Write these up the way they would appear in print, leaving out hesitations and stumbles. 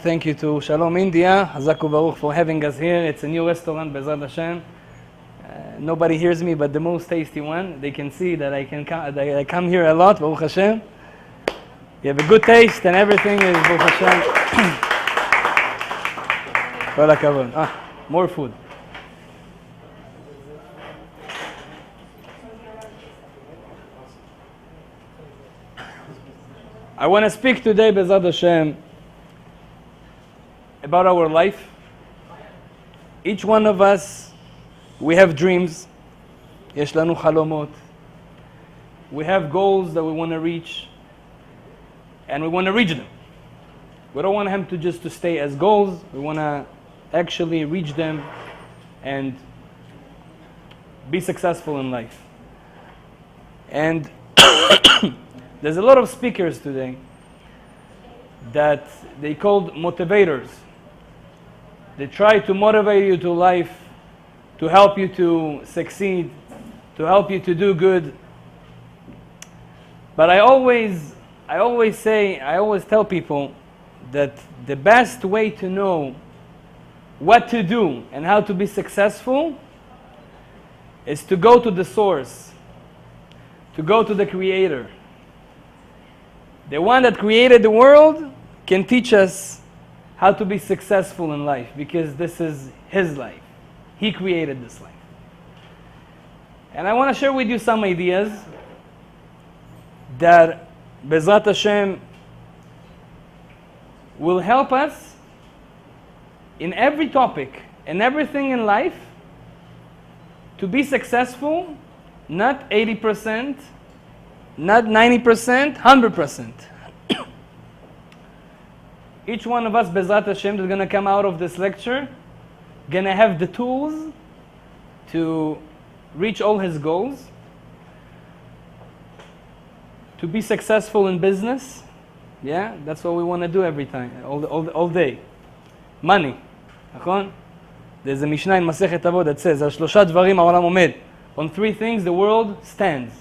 Thank you to Shalom India, Hazaku Baruch, for having us here. It's a new restaurant, Bezrat Hashem. Nobody hears me, but the most tasty one. They can see that I come here a lot, Baruch Hashem. You have a good taste and everything is Baruch Hashem. Kol hakavod. More food. I want to speak today, Bezrat Hashem, about our life. Each one of us, we have dreams. Yesh lanu chalomot. We have goals that we want to reach, and we want to reach them. We don't want them to just to stay as goals. We want to actually reach them and be successful in life. And there's a lot of speakers today that they called motivators. They try to motivate you to life, to help you to succeed, to help you to do good. But I always tell people that the best way to know what to do and how to be successful is to go to the source, to go to the Creator. The one that created the world can teach us how to be successful in life, because this is His life. He created this life. And I want to share with you some ideas that Bezrat Hashem will help us in every topic and everything in life to be successful, not 80%, not 90%, 100%. Each one of us, Bezrat Hashem, is going to come out of this lecture, going to have the tools to reach all his goals, to be successful in business. Yeah, that's what we want to do every time, all day. Money. There's a Mishnah in Masechet Avot that says, "Al shlosha dvarim ha'olam omed." On three things the world stands.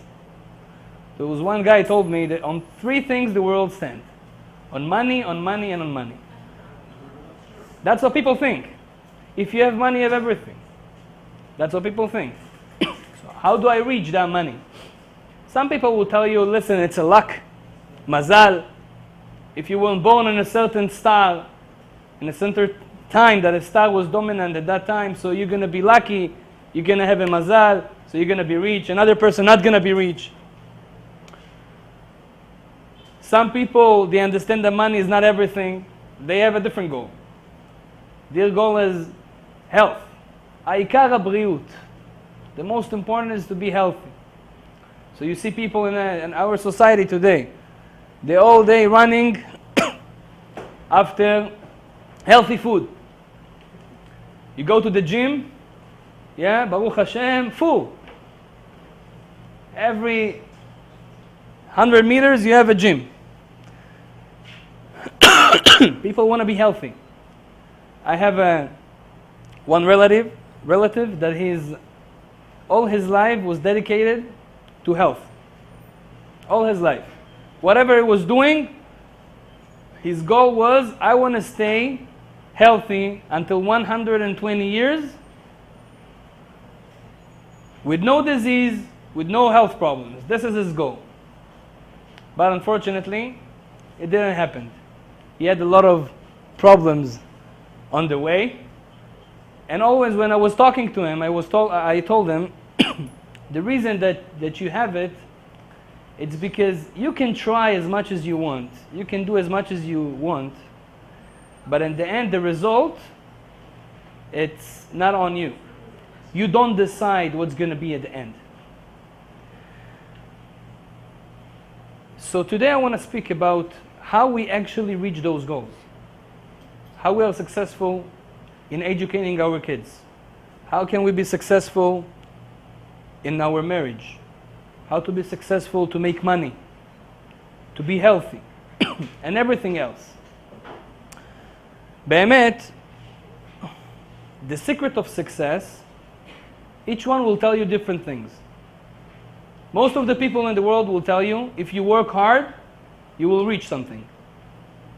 There was one guy who told me that on three things the world stands. On money, and on money. That's what people think. If you have money, you have everything. That's what people think. So how do I reach that money? Some people will tell you, listen, it's a luck, mazal. If you were born in a certain star, in a certain time that a star was dominant at that time, so you're going to be lucky, you're going to have a mazal, so you're going to be rich. Another person not going to be rich. Some people, they understand that money is not everything. They have a different goal. Their goal is health. Ha'ikar ha'briut. The most important is to be healthy. So you see people in our society today, they're all day running after healthy food. You go to the gym, yeah, Baruch Hashem, full. Every 100 meters you have a gym. People want to be healthy. I have one relative that all his life was dedicated to health. All his life. Whatever he was doing, his goal was, I want to stay healthy until 120 years with no disease, with no health problems. This is his goal. But unfortunately, it didn't happen. He had a lot of problems on the way. And always when I was talking to him, I told him, the reason that you have it, it's because you can try as much as you want. You can do as much as you want. But in the end, the result, it's not on you. You don't decide what's going to be at the end. So today I want to speak about how we actually reach those goals. How we are successful in educating our kids. How can we be successful in our marriage? How to be successful to make money, to be healthy, and everything else. Be'emet, the secret of success, each one will tell you different things. Most of the people in the world will tell you, if you work hard, you will reach something.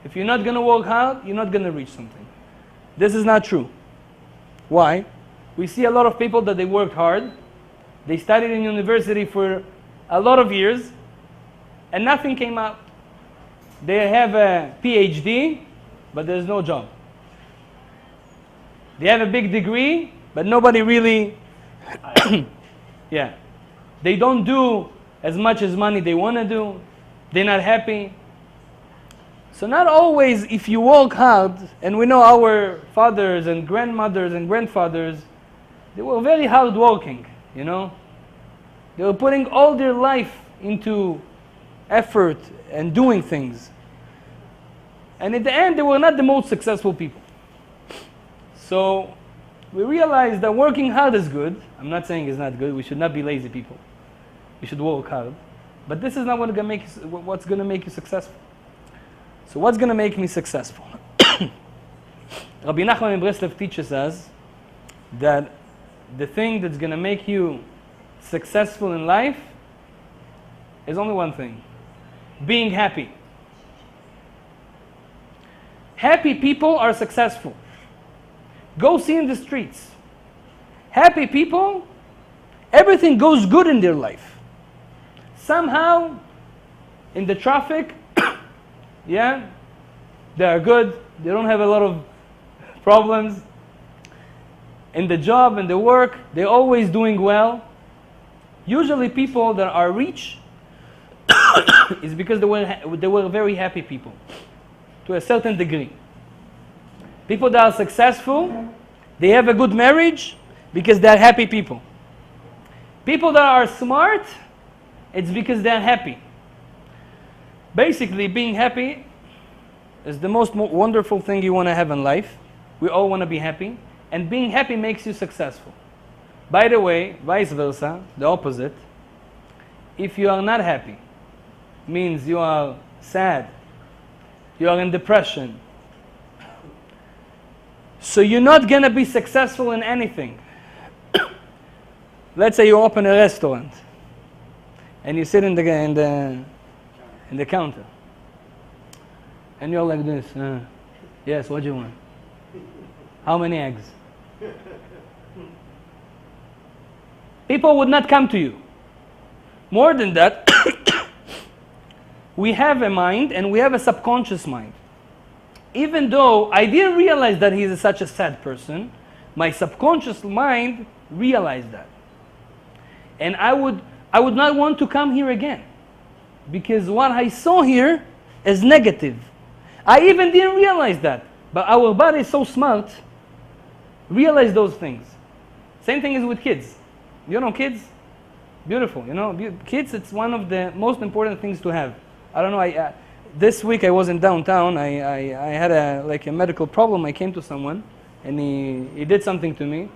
if you're not going to work hard, you're not going to reach something. This is not true. Why? We see a lot of people that they worked hard, they studied in university for a lot of years, and nothing came out. They have a PhD, but there's no job. They have a big degree, but nobody really, yeah. They don't do as much as money they want to do. They're not happy. So not always if you work hard, and we know our fathers and grandmothers and grandfathers, they were very hardworking, you know. They were putting all their life into effort and doing things. And at the end, they were not the most successful people. So we realize that working hard is good. I'm not saying it's not good. We should not be lazy people. We should work hard. But this is not what's going to make you successful. So what's going to make me successful? Rabbi Nachman in Breslev teaches us that the thing that's going to make you successful in life is only one thing: being happy. Happy people are successful. Go see in the streets. Happy people, everything goes good in their life. Somehow, in the traffic, yeah, they are good. They don't have a lot of problems. In the job and the work, they're always doing well. Usually people that are rich is because they were very happy people, to a certain degree. People that are successful, they have a good marriage because they are happy people. People that are smart, it's because they are happy. Basically, being happy is the most wonderful thing you want to have in life. We all want to be happy. And being happy makes you successful. By the way, vice versa, the opposite. If you are not happy, means you are sad, you are in depression, so you're not going to be successful in anything. Let's say you open a restaurant and you sit in the counter and you're like this. Yes, what do you want? How many eggs? People would not come to you. More than that, we have a mind and we have a subconscious mind. Even though I didn't realize that he is such a sad person, my subconscious mind realized that. And I would not want to come here again, because what I saw here is negative. I even didn't realize that. But our body is so smart, realize those things. Same thing is with kids. You know, kids, beautiful. You know, kids, it's one of the most important things to have. I don't know, this week I was in downtown. I had a medical problem. I came to someone and he did something to me.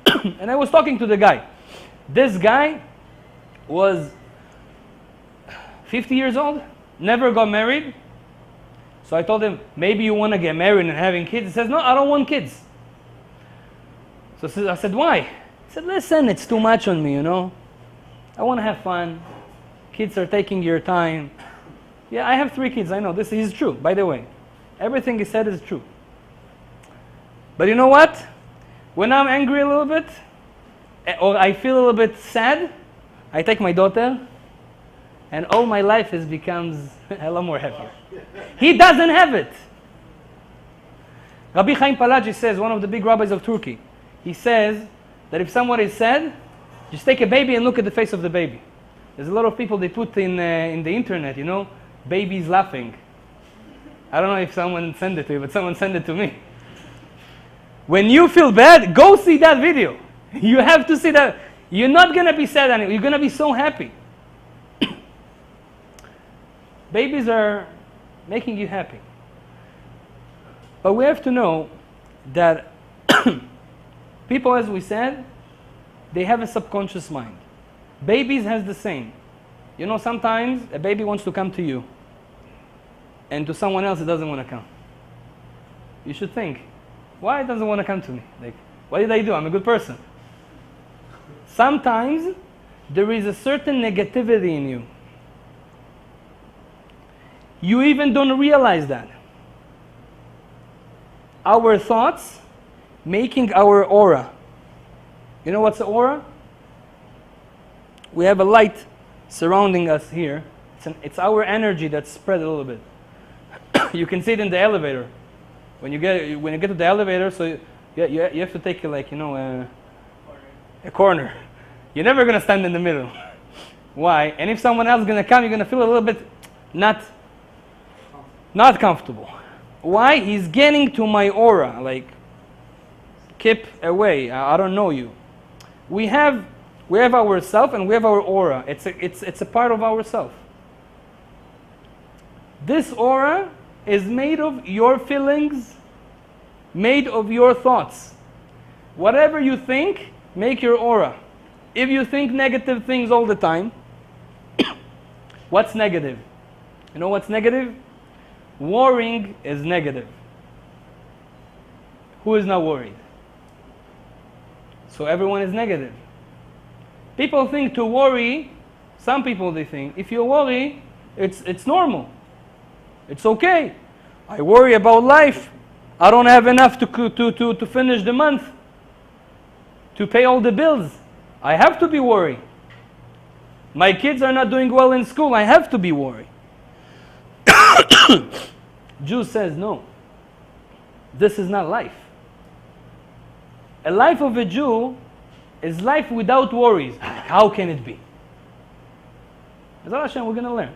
And I was talking to the guy. This guy was 50 years old, never got married. So I told him, maybe you want to get married and having kids. He says, no, I don't want kids. So I said, why? He said, listen, it's too much on me, you know. I want to have fun. Kids are taking your time. Yeah, I have 3 kids, I know. This is true, by the way. Everything he said is true. But you know what? When I'm angry a little bit, or I feel a little bit sad, I take my daughter, and all my life becomes a lot more happier. He doesn't have it. Rabbi Chaim Palaji says, one of the big rabbis of Turkey, he says that if someone is sad, just take a baby and look at the face of the baby. There's a lot of people they put in the internet, you know, babies laughing. I don't know if someone sent it to you, but someone sent it to me. When you feel bad, go see that video. You have to see that. You're not going to be sad anymore. You're going to be so happy. Babies are making you happy. But we have to know that people, as we said, they have a subconscious mind. Babies has the same. You know, sometimes a baby wants to come to you, and to someone else it doesn't want to come. You should think, why it doesn't want to come to me? Like, what did I do? I'm a good person. Sometimes there is a certain negativity in you. You even don't realize that. our thoughts making our aura. You know what's the aura? We have a light surrounding us here. It's our energy that's spread a little bit. You can see it in the elevator. When you get to the elevator, so you have to take a corner. You're never gonna stand in the middle. Why? And if someone else is gonna come, you're gonna feel a little bit not comfortable. Why? He's getting to my aura. Like, keep away. I don't know you. We have ourself and we have our aura. It's a part of ourself. This aura is made of your feelings, made of your thoughts. Whatever you think, make your aura. If you think negative things all the time, what's negative? You know what's negative? Worrying is negative. Who is not worried? So everyone is negative. People think to worry, some people they think, if you worry, it's normal. It's okay. I worry about life. I don't have enough to finish the month, to pay all the bills. I have to be worried. My kids are not doing well in school. I have to be worried. Jew says no. This is not life. A life of a Jew is life without worries. How can it be? Bezrat Hashem, we're going to learn.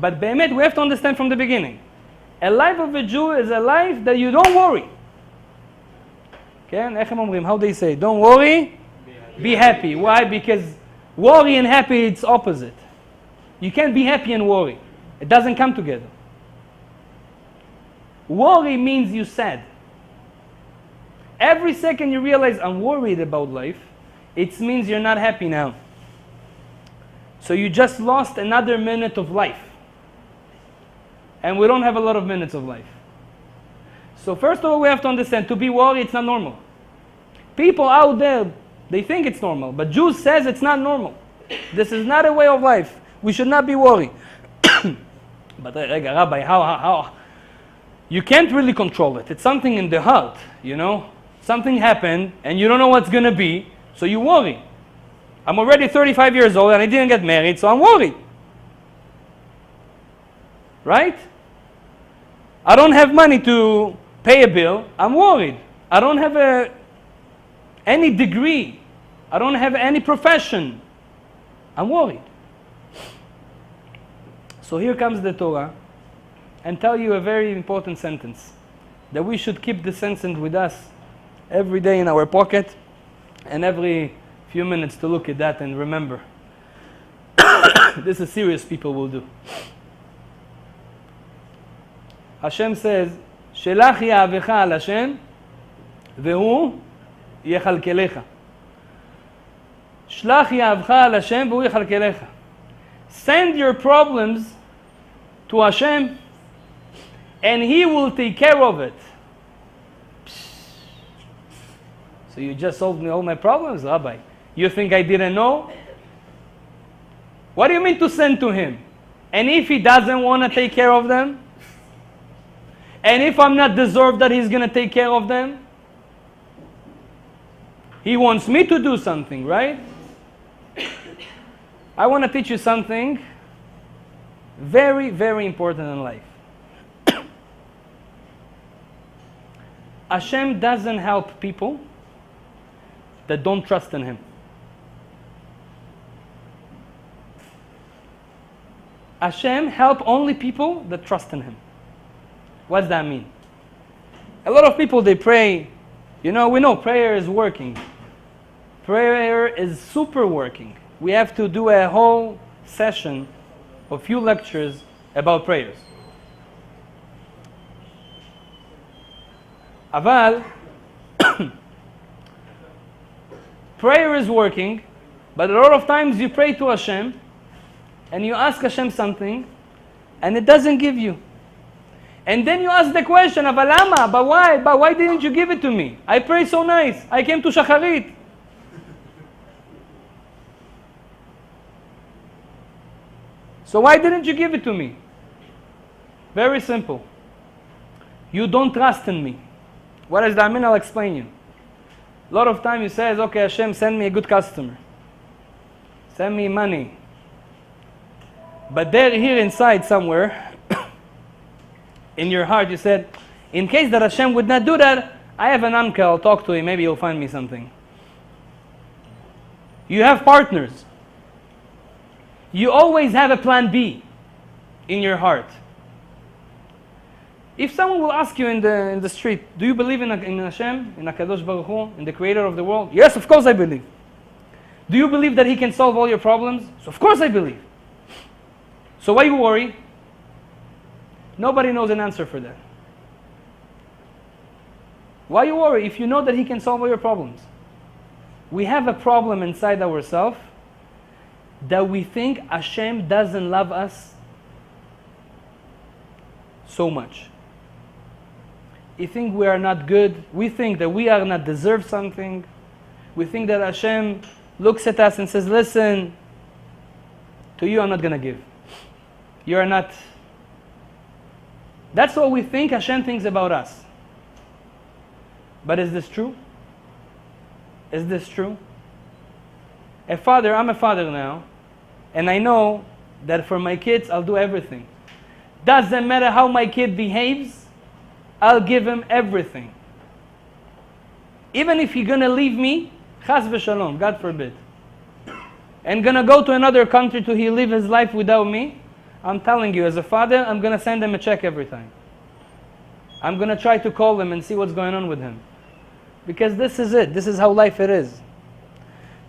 But Be'emet, we have to understand from the beginning. A life of a Jew is a life that you don't worry. Okay? How they say? Don't worry, be happy. Why? Because worry and happy, it's opposite. You can't be happy and worry. It doesn't come together. Worry means you're sad. Every second you realize I'm worried about life, it means you're not happy now. So you just lost another minute of life. And we don't have a lot of minutes of life. So first of all, we have to understand, to be worried, it's not normal. People out there, they think it's normal, but Jews says it's not normal. This is not a way of life. We should not be worried. But Rabbi, how? You can't really control it. It's something in the heart, you know? Something happened, and you don't know what's going to be, so you worry. I'm already 35 years old, and I didn't get married, so I'm worried. Right? I don't have money to pay a bill, I'm worried. I don't have any degree. I don't have any profession. I'm worried. So here comes the Torah and tell you a very important sentence, that we should keep the sentence with us every day in our pocket and every few minutes to look at that and remember. This is serious people will do. Hashem says, Shelach Ya'avecha al Hashem, vehu yechalkelecha. Shlach Ya'avecha al Hashem, vehu yechalkelecha. Send your problems to Hashem, and He will take care of it. So you just solved me all my problems, Rabbi. You think I didn't know? What do you mean to send to Him? And if He doesn't want to take care of them? And if I'm not deserved that He's going to take care of them? He wants me to do something, right? I want to teach you something very, very important in life. Hashem doesn't help people that don't trust in Him. Hashem help only people that trust in Him. What does that mean? A lot of people, they pray. You know, we know prayer is working. Prayer is super working. We have to do a whole session, a few lectures about prayers. Aval, prayer is working, but a lot of times you pray to Hashem and you ask Hashem something and it doesn't give you. And then you ask the question, Aval lama, but why? But why didn't you give it to me? I pray so nice. I came to Shacharit. So why didn't you give it to me? Very simple. You don't trust in me. What does that mean? I'll explain you. A lot of time you say, okay, Hashem, send me a good customer. Send me money. But there, here inside somewhere, in your heart, you said, in case that Hashem would not do that, I have an uncle, I'll talk to him, maybe he'll find me something. You have partners. You always have a plan B in your heart. If someone will ask you in the street, do you believe in Hashem, in HaKadosh Baruch Hu, in the creator of the world? Yes, of course I believe. Do you believe that He can solve all your problems? So of course I believe. So why you worry? Nobody knows an answer for that. Why you worry if you know that He can solve all your problems? We have a problem inside ourselves that we think Hashem doesn't love us so much. We think we are not good. We think that we are not deserve something. We think that Hashem looks at us and says, listen, to you I'm not going to give. You are not. That's what we think Hashem thinks about us. But is this true? Is this true? I'm a father now, and I know that for my kids I'll do everything. Doesn't matter how my kid behaves, I'll give him everything. Even if he's going to leave me, chas v'shalom, God forbid, and going to go to another country to live his life without me, I'm telling you, as a father, I'm going to send him a check every time. I'm going to try to call him and see what's going on with him. Because this is it. This is how life it is.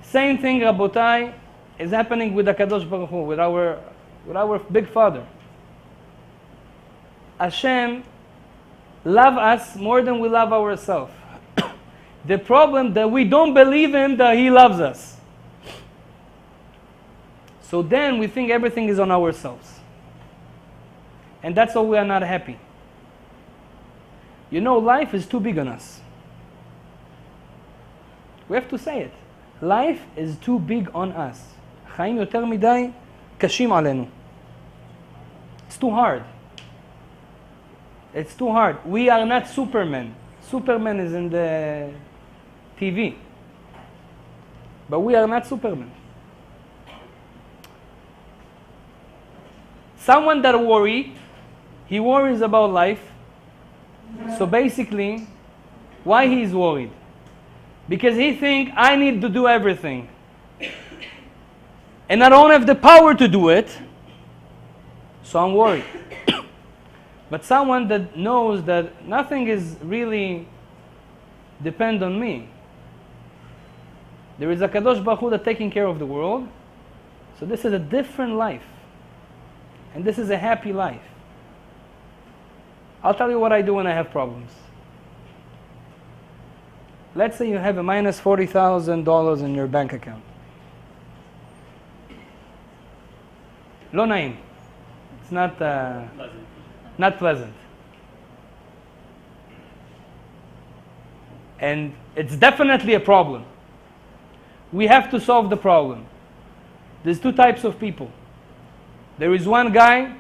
Same thing, Rabotai, is happening with HaKadosh Baruch Hu, with our big Father. Hashem love us more than we love ourselves. The problem that we don't believe Him that He loves us. So then we think everything is on ourselves. And that's why we are not happy. You know, life is too big on us. We have to say it. Life is too big on us. חיים יותר מדי קשים עלינו. It's too hard. It's too hard. We are not Superman. Superman is in the TV. But we are not Superman. Someone that he worries about life. So basically, why he is worried? Because he thinks, I need to do everything. And I don't have the power to do it. So I'm worried. But someone that knows that nothing is really depend on me. There is a Kadosh Baruch Hu that's taking care of the world. So this is a different life. And this is a happy life. I'll tell you what I do when I have problems. Let's say you have a minus $40,000 in your bank account. Lo naim. It's not pleasant. And it's definitely a problem. We have to solve the problem. There's two types of people. There is one guy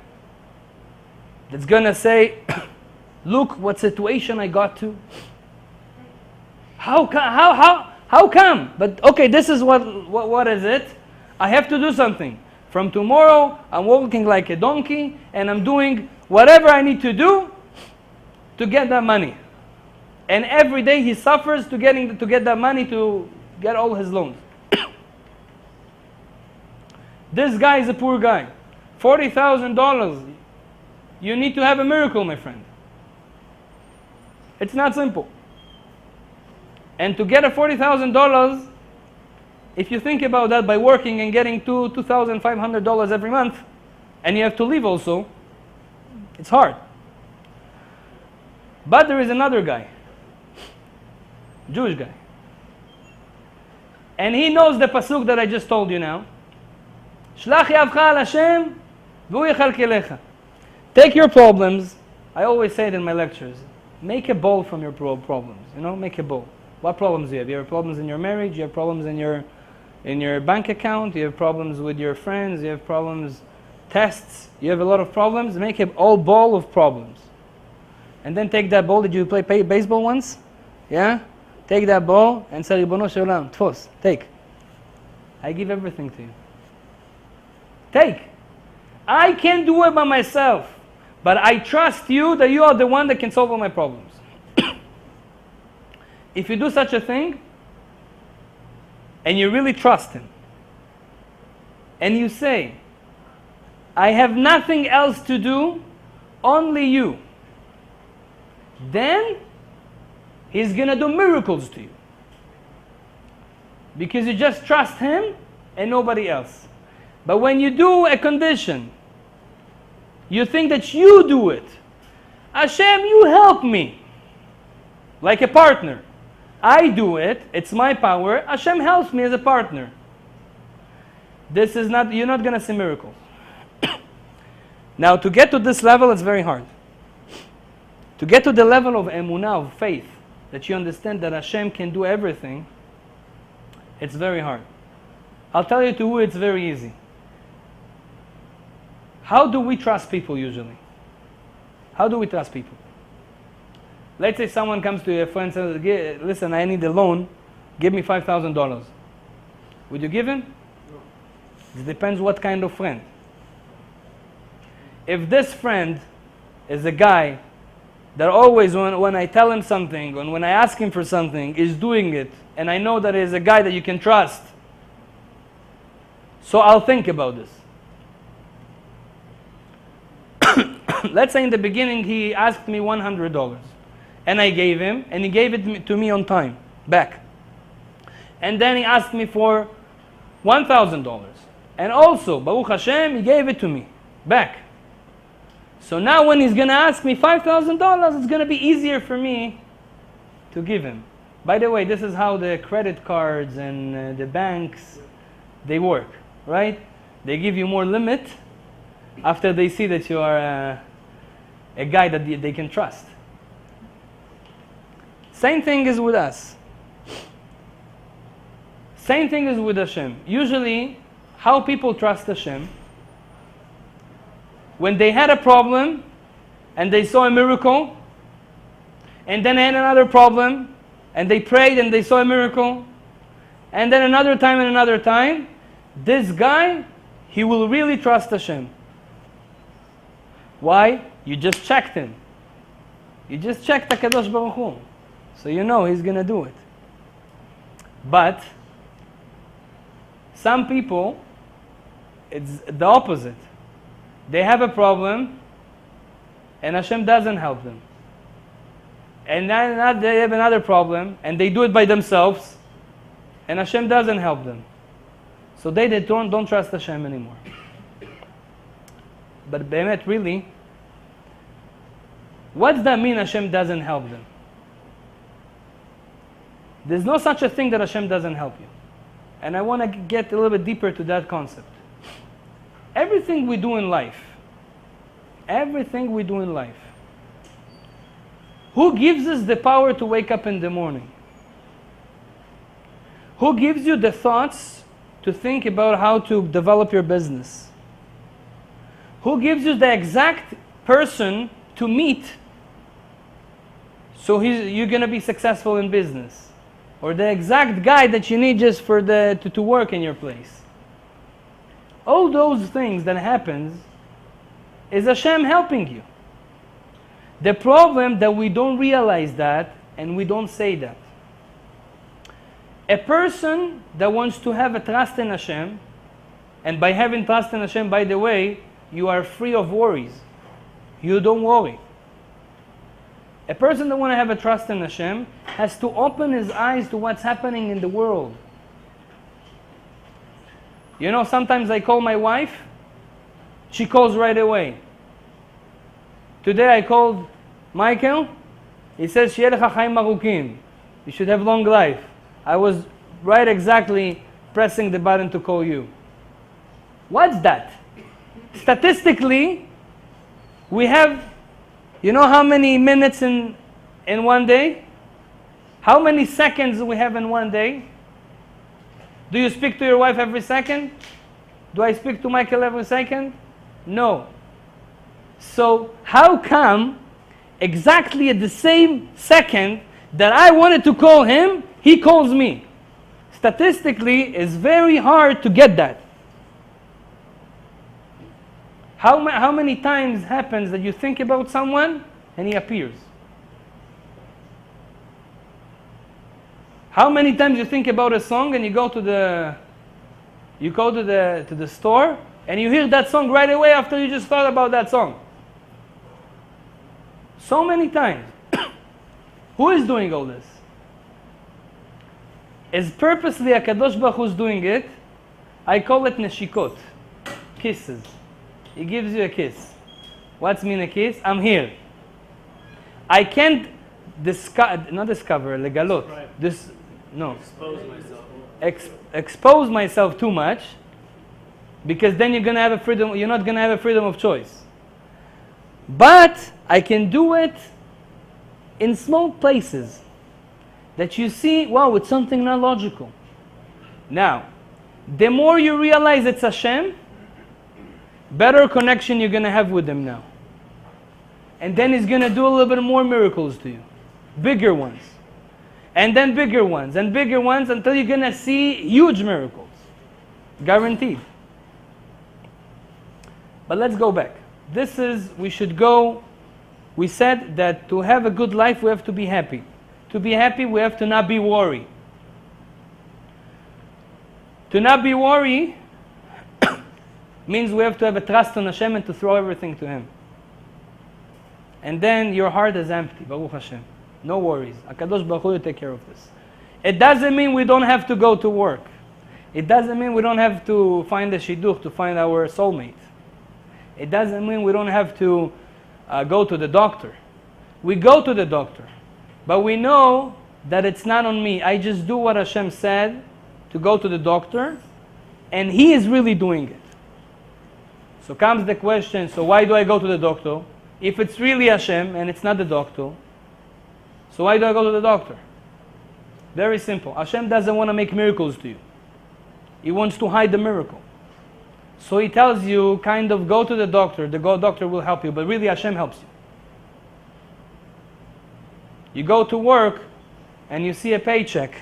that's going to say, look what situation I got to. How come? But okay, this is what is it? I have to do something. From tomorrow, I'm walking like a donkey, and I'm doing whatever I need to do to get that money. And every day he suffers to get that money to get all his loans. This guy is a poor guy. $40,000. You need to have a miracle, my friend. It's not simple. And to get a $40,000, if you think about that by working and getting $2,500 every month, and you have to live also, it's hard. But there is another guy, Jewish guy. And he knows the pasuk that I just told you now. Shlach yavcha al Hashem v'hu yechalkelecha. Take your problems, I always say it in my lectures, make a bowl from your problems. Make a bowl. What problems do you have? You have problems in your marriage, you have problems in your bank account, you have problems with your friends, you have problems, tests, you have a lot of problems. Make a whole bowl of problems. and then take that ball. Did you play baseball once? Yeah? Take that ball and say, Ribono shel olam, tfos, take. I give everything to you. Take. I can't do it by myself, but I trust you that you are the one that can solve all my problems. If you do such a thing, and you really trust him, and you say, I have nothing else to do, only you, then he's going to do miracles to you. Because you just trust him and nobody else. But when you do a condition, you think that you do it. Hashem, you help me. Like a partner. I do it, it's my power. Hashem helps me as a partner. This is not, you're not going to see miracles. Now, to get to this level, it's very hard. To get to the level of emunah, of faith, that you understand that Hashem can do everything, it's very hard. I'll tell you to who it's very easy. How do we trust people usually? How do we trust people? Let's say someone comes to your friend and says, listen, I need a loan, give me $5,000. Would you give him? No. It depends what kind of friend. If this friend is a guy that always, when I tell him something, and when I ask him for something, is doing it, and I know that he's a guy that you can trust, so I'll think about this. Let's say in the beginning he asked me $100, and I gave him, and he gave it to me on time, back. And then he asked me for $1,000, and also, Baruch Hashem, he gave it to me, back. So now when he's going to ask me $5,000, it's going to be easier for me to give him. By the way, this is how the credit cards and the banks, they work, right? They give you more limit after they see that you are a guy that they can trust. Same thing is with us. Same thing is with Hashem. Usually, how people trust Hashem, when they had a problem and they saw a miracle, and then they had another problem and they prayed and they saw a miracle, and then another time and another time, this guy, he will really trust Hashem. Why? You just checked him. You just checked HaKadosh Baruch Hu. So you know he's going to do it. But some people, it's the opposite. They have a problem, and Hashem doesn't help them. And then they have another problem, and they do it by themselves, and Hashem doesn't help them. So they don't trust Hashem anymore. But Be'emet, really, what does that mean Hashem doesn't help them? There's no such a thing that Hashem doesn't help you. And I want to get a little bit deeper to that concept. Everything we do in life, who gives us the power to wake up in the morning? Who gives you the thoughts to think about how to develop your business? Who gives you the exact person to meet so you're going to be successful in business? Or the exact guy that you need just for to work in your place? All those things that happens is Hashem helping you. The problem that we don't realize that and we don't say that. A person that wants to have a trust in Hashem, and by having trust in Hashem, by the way, you are free of worries. You don't worry. A person that wants to have a trust in Hashem has to open his eyes to what's happening in the world. You know, sometimes I call my wife, she calls right away. Today I called Michael, he says, Shi'eh lecha chaim arukim. You should have long life. I was right exactly pressing the button to call you. What's that? Statistically, we have, you know how many minutes in one day? How many seconds do we have in one day? Do you speak to your wife every second? Do I speak to Michael every second? No. So how come exactly at the same second that I wanted to call him, he calls me. Statistically, it's very hard to get that. How many times happens that you think about someone and he appears? How many times you think about a song and you go to the store and you hear that song right away after you just thought about that song? So many times. Who is doing all this? Is purposely HaKadosh Baruch Hu is doing it. I call it neshikot, kisses. He gives you a kiss. What's mean a kiss? I'm here. I can't not discover, legalot. Expose myself too much, because then you're not gonna have a freedom of choice. But I can do it in small places that you see, wow, it's something not logical. Now, the more you realize it's Hashem, better connection you're going to have with Him now. And then He's going to do a little bit more miracles to you. Bigger ones. And then bigger ones. And bigger ones until you're going to see huge miracles. Guaranteed. But let's go back. We said that to have a good life, we have to be happy. To be happy, we have to not be worried. To not be worried means we have to have a trust on Hashem and to throw everything to Him. And then your heart is empty, Baruch Hashem. No worries. HaKadosh Baruch Hu will take care of this. It doesn't mean we don't have to go to work. It doesn't mean we don't have to find a shidduch to find our soulmate. It doesn't mean we don't have to go to the doctor. We go to the doctor. But we know that it's not on me. I just do what Hashem said to go to the doctor, and He is really doing it. So comes the question, so why do I go to the doctor? If it's really Hashem and it's not the doctor, so why do I go to the doctor? Very simple. Hashem doesn't want to make miracles to you. He wants to hide the miracle. So He tells you, kind of, go to the doctor. The doctor will help you, but really Hashem helps you. You go to work and you see a paycheck.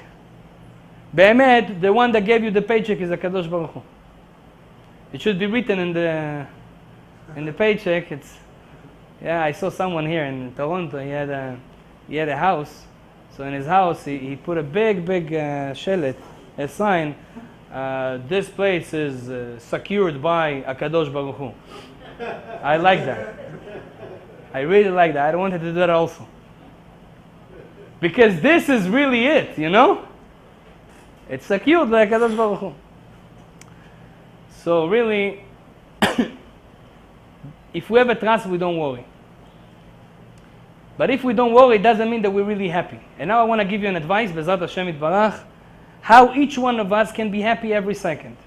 Be'emet, the one that gave you the paycheck is HaKadosh Baruch Hu. It should be written in the paycheck. I saw someone here in Toronto. He had a house. So in his house he put a big shellet, a sign. This place is secured by HaKadosh Baruch Hu. I like that. I really like that. I wanted to do that also. Because this is really it, you know? It's secured by HaKadosh Baruch Hu. So really, if we have a trust, we don't worry. But if we don't worry, it doesn't mean that we're really happy. And now I want to give you an advice, Bezrat Hashem Yitbarach, how each one of us can be happy every second.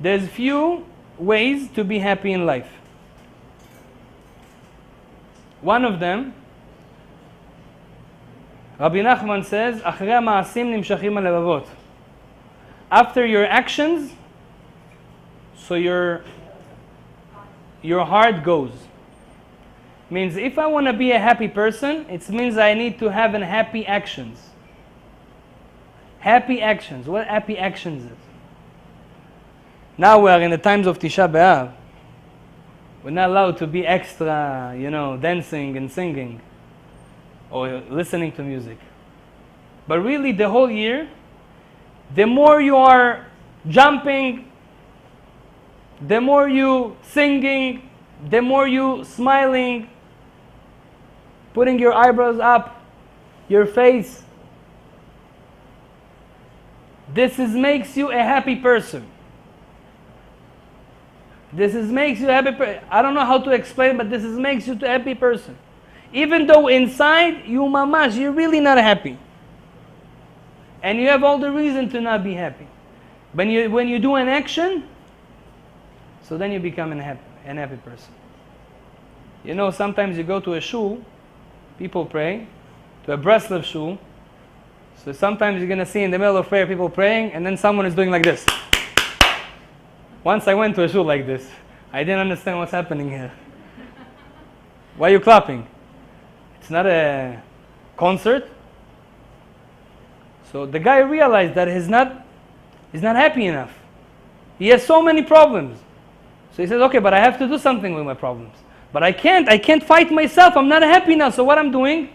There's few ways to be happy in life. One of them, Rabbi Nachman says, "Achrei ha'ma'asim nimshachim ha'levavot." After your actions, so your heart goes. Means if I want to be a happy person, it means I need to have happy actions. Happy actions. What happy actions is? Now we are in the times of Tisha B'Av. We're not allowed to be extra, dancing and singing or listening to music. But really the whole year, the more you are jumping, the more you singing, the more you smiling, putting your eyebrows up, your face, makes you a happy person. Makes you a happy person. I don't know how to explain, but makes you a happy person. Even though inside you're really not happy. And you have all the reason to not be happy. But when you do an action, so then you become an happy person. Sometimes you go to a shul, people pray, to a Breslev shul. So sometimes you're going to see in the middle of prayer people praying, and then someone is doing like this. Once I went to a shul like this. I didn't understand what's happening here. Why are you clapping? It's not a concert. So the guy realized that he's not happy enough. He has so many problems. So he says, okay, but I have to do something with my problems. But I can't fight myself. I'm not happy now. So what I'm doing?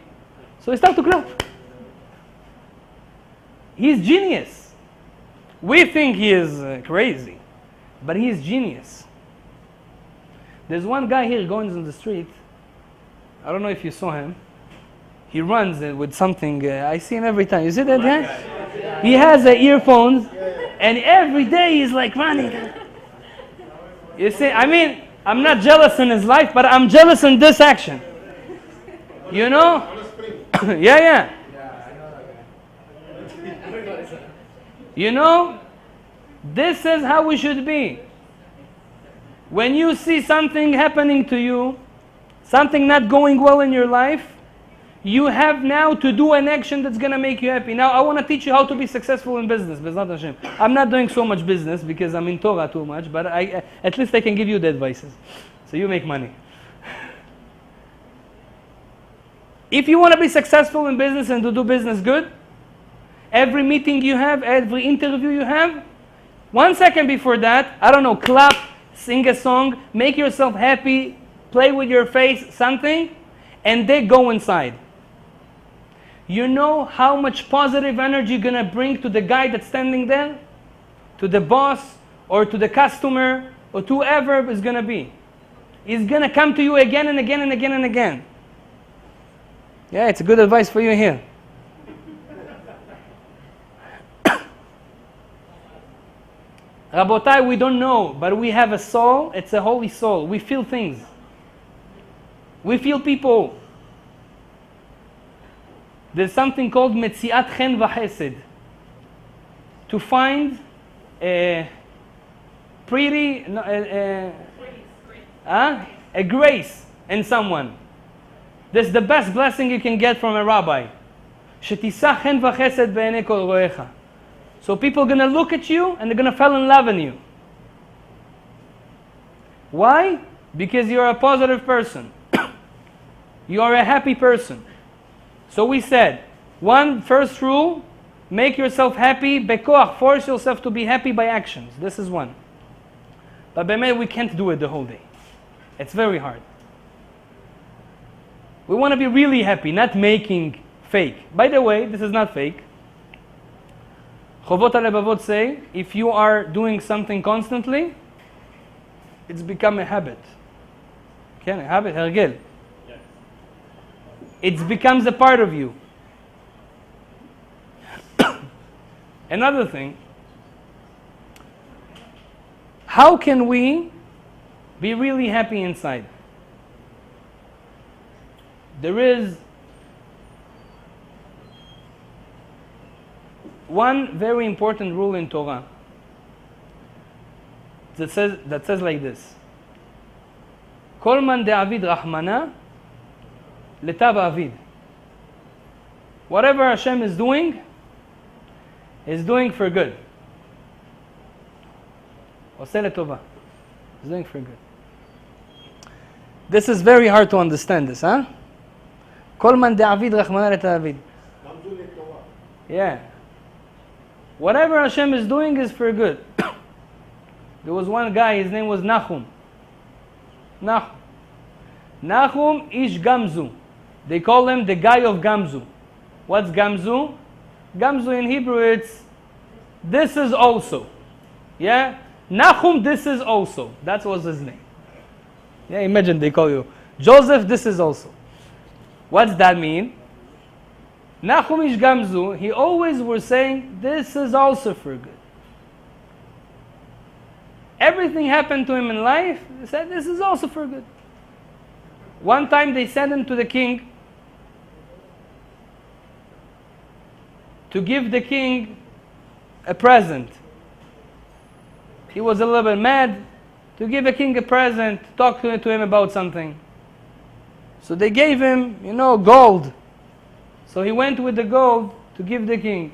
So he starts to clap. He's genius. We think he is crazy, but he is genius. There's one guy here going on the street. I don't know if you saw him. He runs with something. I see him every time. You see that guy? He has earphones, and every day he's like running. You see, I mean, I'm not jealous in his life, but I'm jealous in this action. You know? Yeah. You know? This is how we should be. When you see something happening to you, something not going well in your life, you have now to do an action that's going to make you happy. Now, I want to teach you how to be successful in business. B'ezrat Hashem. I'm not doing so much business because I'm in Torah too much, but at least I can give you the advices. So you make money. If you want to be successful in business and to do business good, every meeting you have, every interview you have, 1 second before that, I don't know, clap, sing a song, make yourself happy, play with your face, something, and then go inside. You know how much positive energy you're going to bring to the guy that's standing there? To the boss, or to the customer, or to whoever is going to be. He's going to come to you again and again and again and again. Yeah, it's a good advice for you here. Rabotai, we don't know, but we have a soul. It's a holy soul. We feel things. We feel people. There's something called Metziat Chen V'Chesed. To find a pretty, a grace in someone. This is the best blessing you can get from a rabbi. Shetisach Chen V'Chesed Be'enei Kol Roecha. So people are going to look at you and they're going to fall in love in you. Why? Because you're a positive person. You are a happy person. So we said, first rule, make yourself happy, bekoach, force yourself to be happy by actions. This is one. But we can't do it the whole day. It's very hard. We want to be really happy, not making fake. By the way, this is not fake. Chovot HaLevavot say, if you are doing something constantly, it's become a habit. Okay, a habit, hergel. It becomes a part of you. Another thing, how can we be really happy inside? There is one very important rule in Torah that says like this: Kol man de'avid rahmana letav avid. Whatever Hashem is doing for good. Oseh letova. He's doing for good. This is very hard to understand this, huh? Kol man de'avid rahmana letav avid. Yeah. Whatever Hashem is doing is for good. There was one guy, his name was Nachum. Nachum ish Gamzu. They call him the guy of Gamzu. What's Gamzu? Gamzu in Hebrew it's this is also. Yeah? Nachum, this is also. That was his name. Yeah, imagine they call you Joseph, this is also. What's that mean? Nachum ish Gamzu, he always was saying, this is also for good. Everything happened to him in life, he said, this is also for good. One time they sent him to the king to give the king a present. He was a little bit mad to give the king a present, talk to him about something. So they gave him, gold. So he went with the gold to give the king.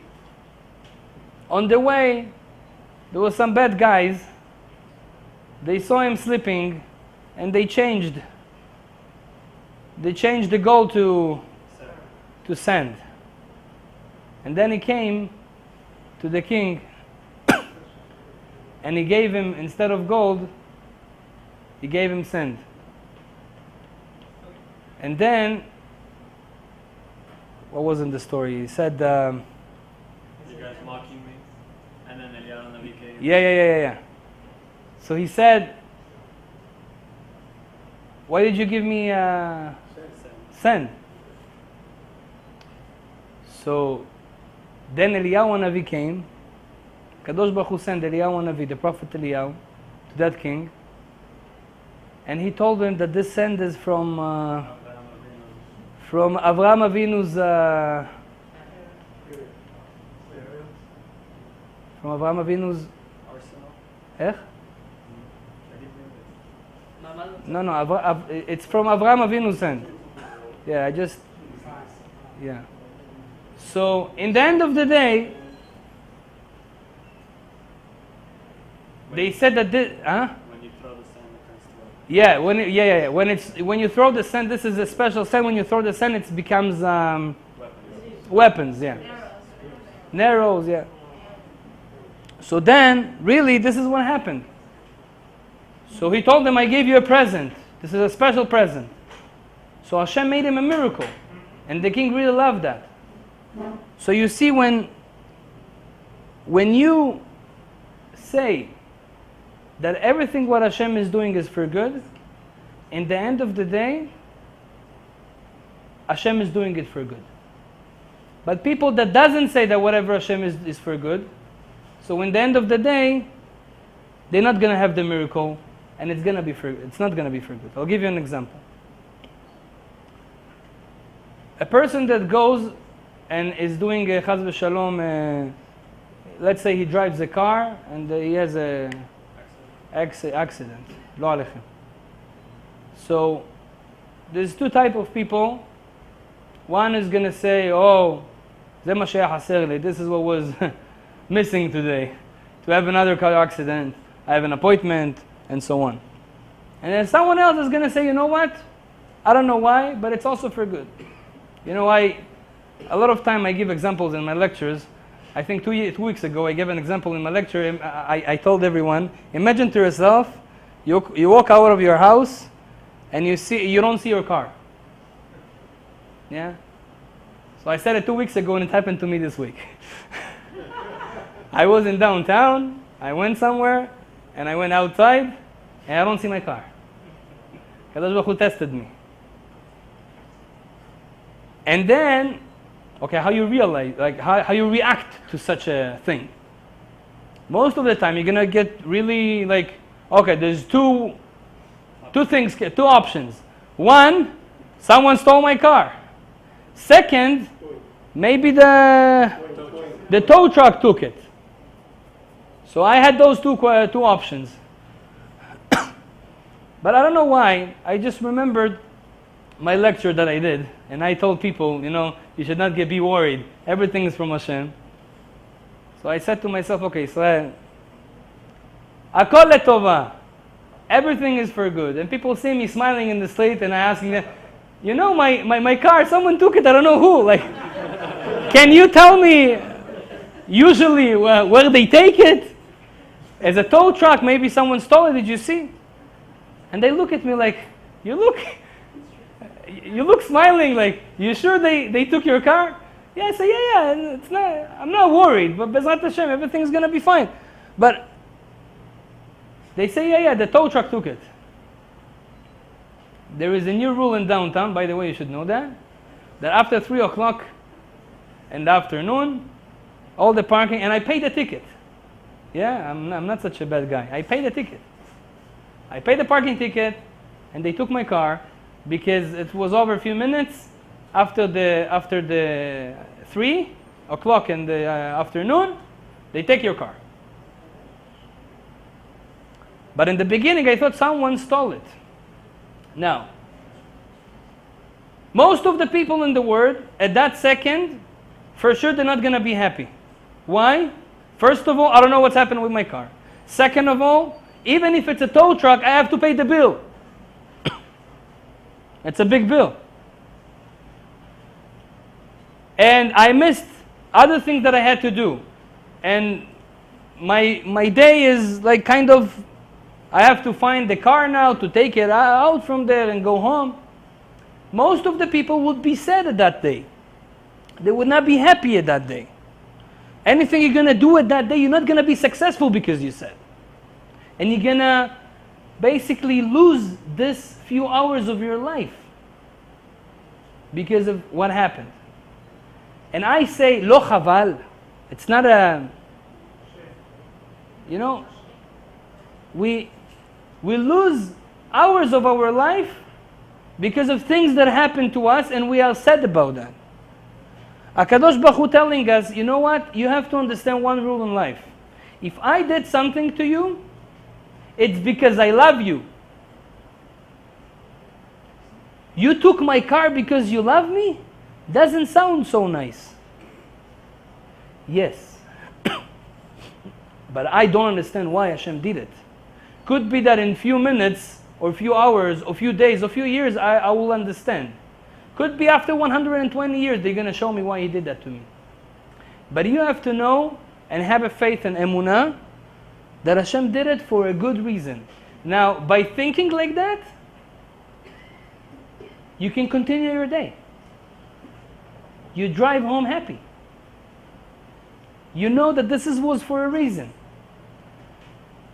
On the way, there were some bad guys. They saw him sleeping and they changed they changed the gold to sand. And then he came to the king and he gave him, instead of gold, he gave him sand. And then, what was in the story? He said, You guys mocking me? And then Eliyahu Navi came. yeah. So he said, why did you give me sand? So then Eliyahu Navi came. Kadosh Baruch Hu sent Eliyahu Navi, the prophet Eliyahu, to that king. And he told him that this sand is from Avraham Avinu's Arsenal. No, it's from Avraham Avinu's sand. Yeah, yeah. So in the end of the day, they said that this, When you throw the sand, it turns to weapons. When you throw the sand, this is a special sand. When you throw the sand, it becomes weapons. Yeah. Narrows. Yeah. So then, really, this is what happened. So he told them, I gave you a present. This is a special present. So Hashem made him a miracle. And the king really loved that. So you see, when you say that everything what Hashem is doing is for good, in the end of the day, Hashem is doing it for good. But people that doesn't say that whatever Hashem is for good, so in the end of the day, they're not going to have the miracle, and it's not going to be for good. I'll give you an example. A person that goes and is doing a chaz v'shalom, let's say he drives a car and he has a accident. Lo alechem. So there's two types of people. One is going to say, oh, זה מה שהיה חסר לי. This is what was missing today. To have another car accident, I have an appointment, and so on. And then someone else is going to say, you know what? I don't know why, but it's also for good. You know, a lot of time I give examples in my lectures. I think 2 weeks ago I gave an example in my lecture. I told everyone, imagine to yourself, you walk out of your house and you don't see your car. Yeah? So I said it 2 weeks ago and it happened to me this week. I was in downtown, I went somewhere, and I went outside, and I don't see my car. Kadosh Baruch Hu tested me. And then, okay, how you realize, like how you react to such a thing. Most of the time you're gonna get really like, okay, there's two options. One, someone stole my car. Second, maybe the tow truck took it. So I had those two options. But I don't know why, I just remembered my lecture that I did, and I told people, you know, you should not be worried. Everything is from Hashem. So I said to myself, okay, so Akol letova. Everything is for good. And people see me smiling in the street, and I asking them, you know, my car, someone took it, I don't know who. Like, can you tell me usually where they take it? As a tow truck, maybe someone stole it, did you see? And they look at me like, you look smiling, like, you sure they took your car? Yeah, I say, yeah, I'm not worried, but Bezrat Hashem, everything's going to be fine. But they say, yeah, the tow truck took it. There is a new rule in downtown, by the way, you should know that after 3 o'clock in the afternoon, all the parking, and I pay the ticket. Yeah, I'm not such a bad guy. I pay the ticket. I paid the parking ticket, and they took my car because it was over a few minutes after the 3 o'clock in the afternoon. They take your car. But in the beginning, I thought someone stole it. Now, most of the people in the world at that second, for sure, they're not going to be happy. Why? First of all, I don't know what's happened with my car. Second of all, even if it's a tow truck, I have to pay the bill. It's a big bill. and I missed other things that I had to do, and my day is like kind of, I have to find the car now to take it out from there and go home. Most of the people would be sad at that day. They would not be happy at that day. Anything you're going to do at that day, you're not going to be successful because you said. And you're going to basically lose this few hours of your life because of what happened. And I say, lo chaval. It's not a, you know, we lose hours of our life because of things that happen to us, and we are sad about that. HaKadosh Baruch Hu telling us, you know what? You have to understand one rule in life. If I did something to you, it's because I love you. You took my car because you love me? Doesn't sound so nice. Yes. But I don't understand why Hashem did it. Could be that in few minutes, or few hours, or few days, or few years, I will understand. Could be after 120 years, they're going to show me why He did that to me. But you have to know and have a faith and emunah that Hashem did it for a good reason. Now, by thinking like that, you can continue your day. You drive home happy. You know that this was for a reason.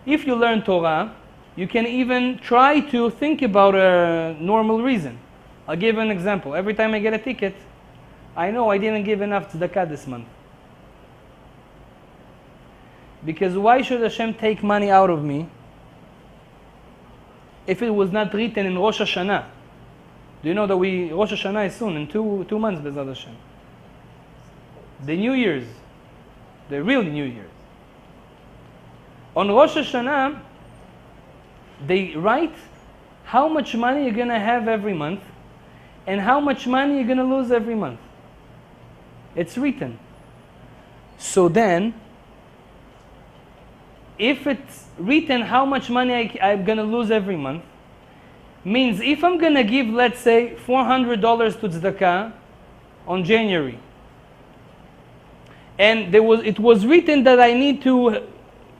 If you learn Torah, you can even try to think about a normal reason. I'll give an example. Every time I get a ticket, I know I didn't give enough tzedakah this month. Because why should Hashem take money out of me if it was not written in Rosh Hashanah? Do you know that Rosh Hashanah is soon, in two months, B'ezrat Hashem. The New Year's, the real New Year's. On Rosh Hashanah, they write how much money you're going to have every month and how much money you're going to lose every month. It's written. So then, if it's written how much money I'm going to lose every month, means if I'm going to give, let's say, $400 to tzedakah on January, and it was written that I need to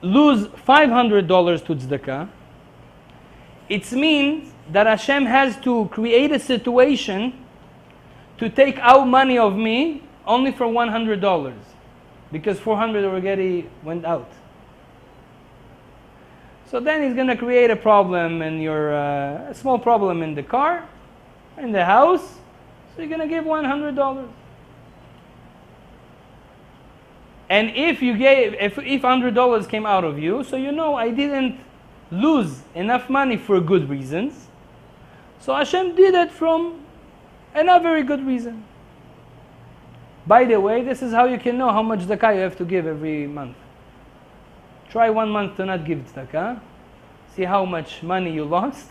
lose $500 to tzedakah, it means that Hashem has to create a situation to take out money of me only for $100, because $400 already went out. So then He's going to create a problem in a small problem in the car, in the house, so you're going to give $100. And if $100 came out of you, so you know I didn't lose enough money for good reasons. So Hashem did it from a not very good reason. By the way, this is how you can know how much zakah you have to give every month. Try 1 month to not give zakah. See how much money you lost.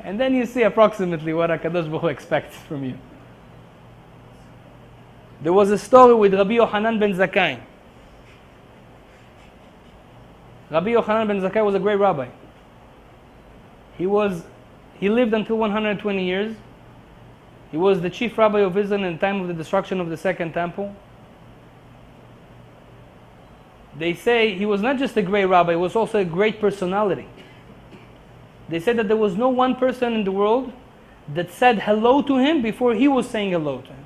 And then you see approximately what HaKadosh Baruch Hu expects from you. There was a story with Rabbi Yochanan ben Zakkai. Rabbi Yochanan ben Zakkai was a great rabbi. He lived until 120 years. He was the chief rabbi of Israel in the time of the destruction of the Second Temple. They say he was not just a great rabbi, he was also a great personality. They said that there was no one person in the world that said hello to him before he was saying hello to him.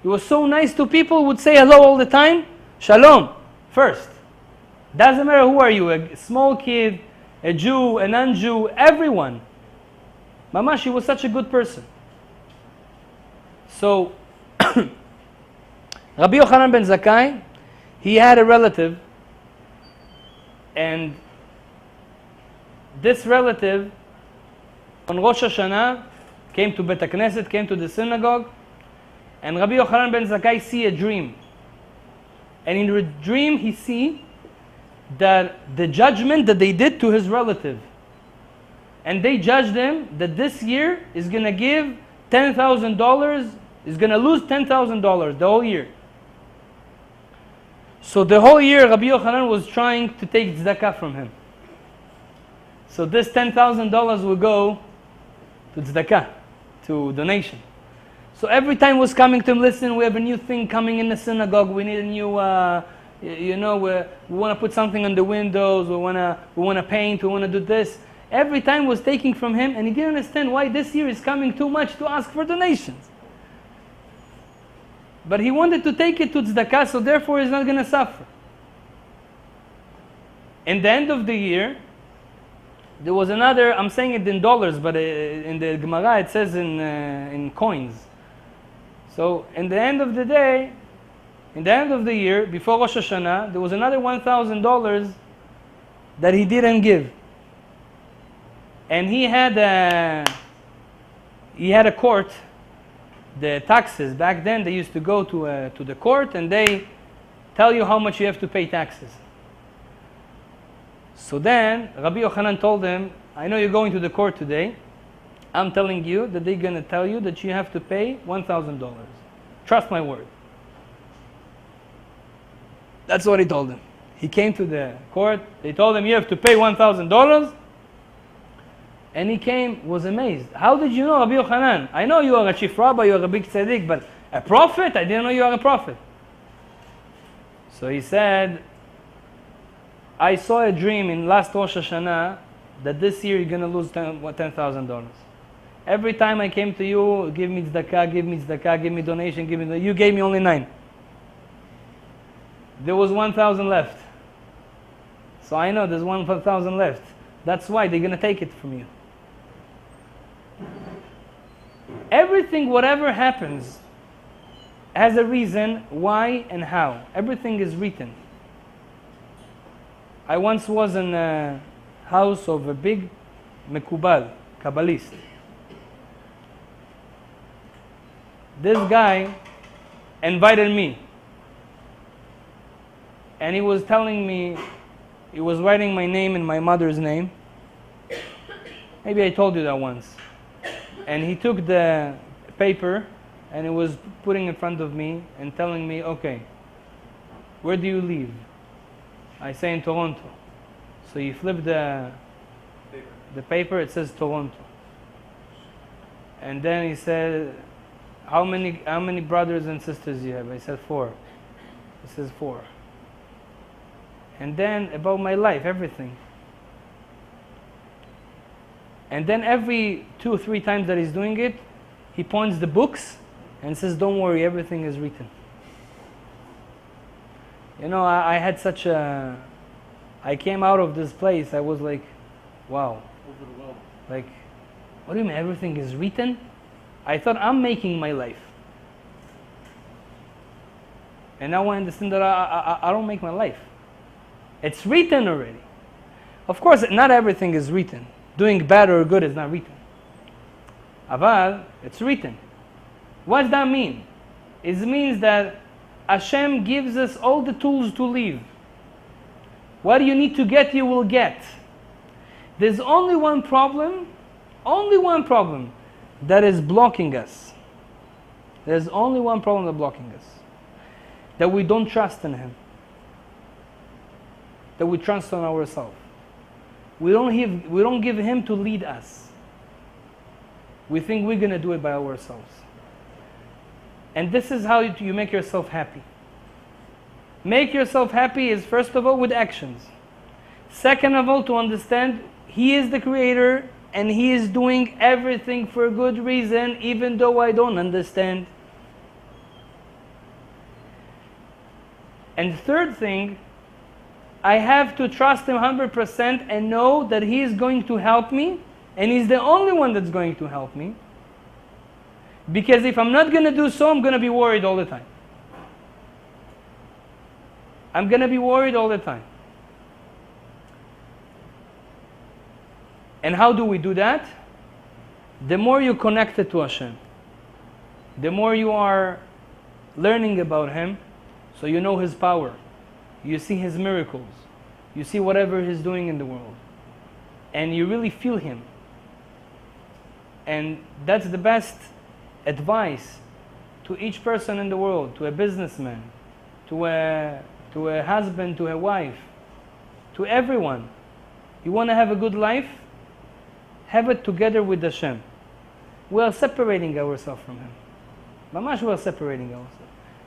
He was so nice to people, would say hello all the time. Shalom, first. Doesn't matter who are you, a small kid, a Jew, a non-Jew, everyone. Mamash, he was such a good person. So, Rabbi Yochanan ben Zakkai, he had a relative, and this relative on Rosh Hashanah came to Bet HaKnesset, came to the synagogue, and Rabbi Yochanan ben Zakkai see a dream. And in the dream he see that the judgment that they did to his relative, and they judged him that this year is going to give $10,000, is going to lose $10,000 the whole year. So the whole year Rabbi Yochanan was trying to take tzedakah from him. So this $10,000 will go to tzedakah, to donation. So every time was coming to him, listen, we have a new thing coming in the synagogue. We need a new, we want to put something on the windows. We want to paint. We want to do this. Every time was taking from him, and he didn't understand why this year is coming too much to ask for donations. But he wanted to take it to tzedakah, so therefore he's not going to suffer. In the end of the year, there was another, I'm saying it in dollars, but in the Gemara it says in coins. So in the end of the day, in the end of the year, before Rosh Hashanah, there was another $1,000 that he didn't give. And he had a court. The taxes, back then they used to go to the court and they tell you how much you have to pay taxes. So then Rabbi Yochanan told him, I know you're going to the court today. I'm telling you that they're going to tell you that you have to pay $1,000. Trust my word. That's what he told him. He came to the court. They told him you have to pay $1,000. And he came, was amazed. How did you know, Rabbi Yochanan? I know you are a chief rabbi, you are a big tzaddik, but a prophet? I didn't know you are a prophet. So he said, I saw a dream in last Rosh Hashanah that this year you're going to lose $10,000. Every time I came to you, give me tzedakah, give me tzedakah, give me donation, give me you gave me only 9. There was 1,000 left. So I know there's 1,000 left. That's why they're going to take it from you. Everything, whatever happens, has a reason why and how. Everything is written. I once was in a house of a big Mekubal, Kabbalist. This guy invited me. And he was telling me, he was writing my name and my mother's name. Maybe I told you that once. And he took the paper and he was putting in front of me and telling me, okay, where do you live? I say in Toronto. So he flipped the paper, it says Toronto. And then he said, how many brothers and sisters do you have? I said 4. He says 4. And then about my life, everything. And then every 2 or 3 times that he's doing it, he points the books and says, don't worry, everything is written. You know, I had such a... I came out of this place, I was like, wow. Overwhelmed. Like, what do you mean, everything is written? I thought I'm making my life. And now I understand that I don't make my life. It's written already. Of course, not everything is written. Doing bad or good is not written. Aval, it's written. What does that mean? It means that Hashem gives us all the tools to live. What you need to get, you will get. There's only one problem that is blocking us. There's only one problem that's blocking us. That we don't trust in Him. That we trust on ourselves. We don't give Him to lead us. We think we're going to do it by ourselves. And this is how you make yourself happy. Make yourself happy is first of all with actions. Second of all, to understand He is the Creator and He is doing everything for a good reason, even though I don't understand. And third thing, I have to trust Him 100% and know that He is going to help me, and He's the only one that's going to help me. Because if I'm not going to do so, I'm going to be worried all the time. I'm going to be worried all the time. And how do we do that? The more you're connected to Hashem, the more you are learning about Him, so you know His power. You see His miracles. You see whatever He's doing in the world. And you really feel Him. And that's the best advice to each person in the world, to a businessman, to a husband, to a wife, to everyone. You want to have a good life? Have it together with Hashem. We are separating ourselves from Him. Mamash, we're separating ourselves.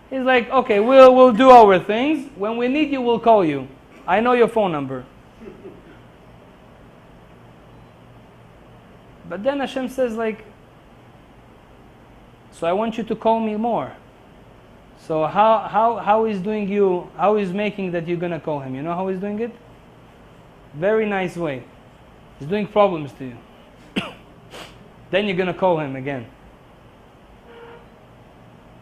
He's like, okay, we'll do our things. When we need you, we'll call you. I know your phone number. But then Hashem says like, so I want you to call me more. So how he's doing you, how he's making that you're going to call him? You know how he's doing it? Very nice way. He's doing problems to you. Then you're going to call him again.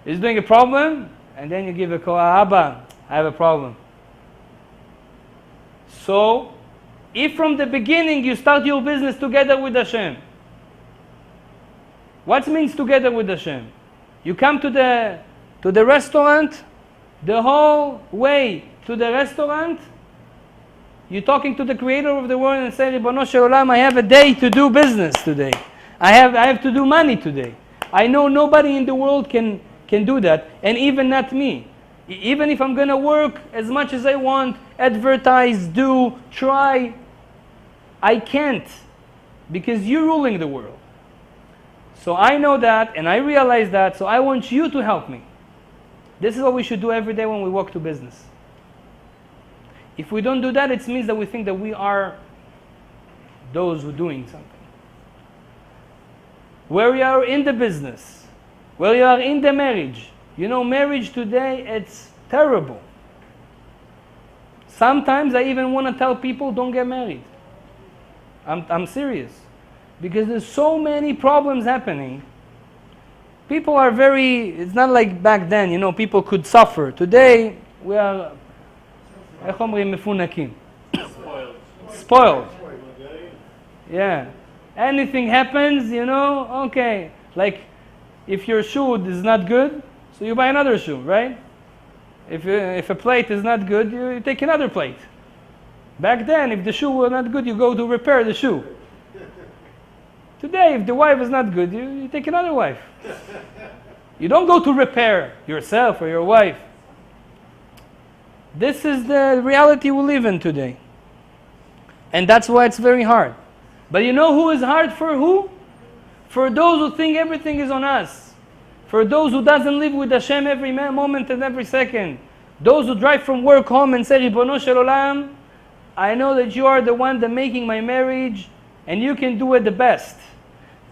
He's doing a problem, and then you give a call, Abba, I have a problem. So, if from the beginning you start your business together with Hashem, what means together with Hashem? You come to the restaurant, the whole way to the restaurant, you're talking to the creator of the world and say, Ribono Shel Olam, I have a day to do business today. I have to do money today. I know nobody in the world can do that, and even not me. Even if I'm going to work as much as I want, advertise, do, try, I can't, because you're ruling the world. So I know that, and I realize that, so I want you to help me. This is what we should do every day when we walk to business. If we don't do that, it means that we think that we are those who are doing something. Where you are in the business, where you are in the marriage. You know, marriage today, it's terrible. Sometimes I even want to tell people, don't get married. I'm serious. Because there's so many problems happening. People are it's not like back then, you know, people could suffer. Today, we are, איך אומרים, מפונקים. Spoiled. Yeah. Anything happens, you know, okay. Like, if your shoe is not good, so you buy another shoe, right? If a plate is not good, you take another plate. Back then, if the shoe was not good, you go to repair the shoe. Today, if the wife is not good, you take another wife. You don't go to repair yourself or your wife. This is the reality we live in today. And that's why it's very hard. But you know who is hard for who? For those who think everything is on us. For those who doesn't live with Hashem every moment and every second. Those who drive from work home and say, Ribono Shel Olam, I know that you are the one that making my marriage and you can do it the best.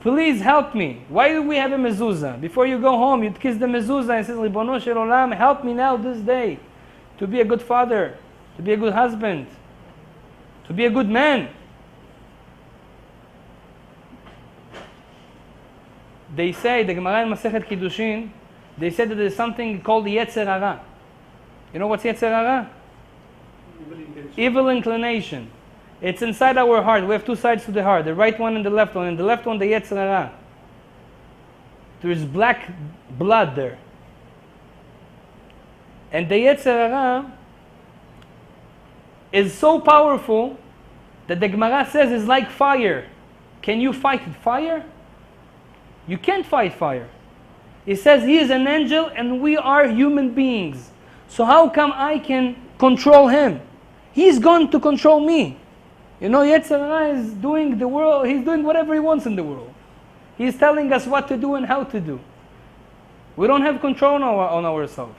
Please help me. Why do we have a mezuzah? Before you go home, you kiss the mezuzah and say, Ribono Shel Olam, help me now this day to be a good father, to be a good husband, to be a good man. They say, the Gemara in Masechet Kiddushin, they said that there's something called the Yetzer Hara. You know what's Yetzer Hara? Evil inclination. It's inside our heart. We have two sides to the heart, the right one and the left one. And the left one, the Yetzer Hara. There's black blood there. And the Yetzer Hara is so powerful that the Gemara says it's like fire. Can you fight fire? You can't fight fire. It says he is an angel and we are human beings. So how come I can control him? He's going to control me. You know, Yetzer Hara is doing the world, he's doing whatever he wants in the world. He's telling us what to do and how to do. We don't have control on ourselves.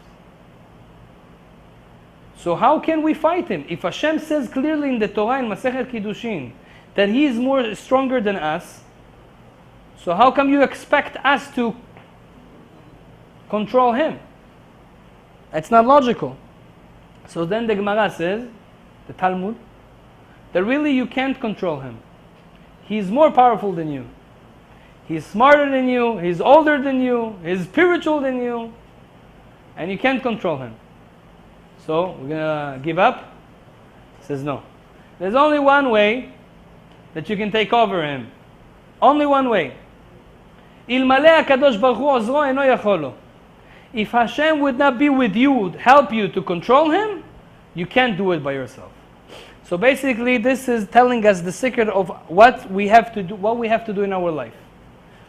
So how can we fight him? If Hashem says clearly in the Torah in Masechet Kiddushin that he is more stronger than us, so how come you expect us to control him? It's not logical. So then the Gemara says, the Talmud, that really you can't control him. He's more powerful than you. He's smarter than you, he's older than you, he's spiritual than you, and you can't control him. So we're going to give up? He says no. There's only one way that you can take over him. Only one way. Ilmale HaKadosh Baruch Hu ozro eno yachol lo. If Hashem would not be with you, help you to control him, you can't do it by yourself. So basically, this is telling us the secret of what we have to do in our life.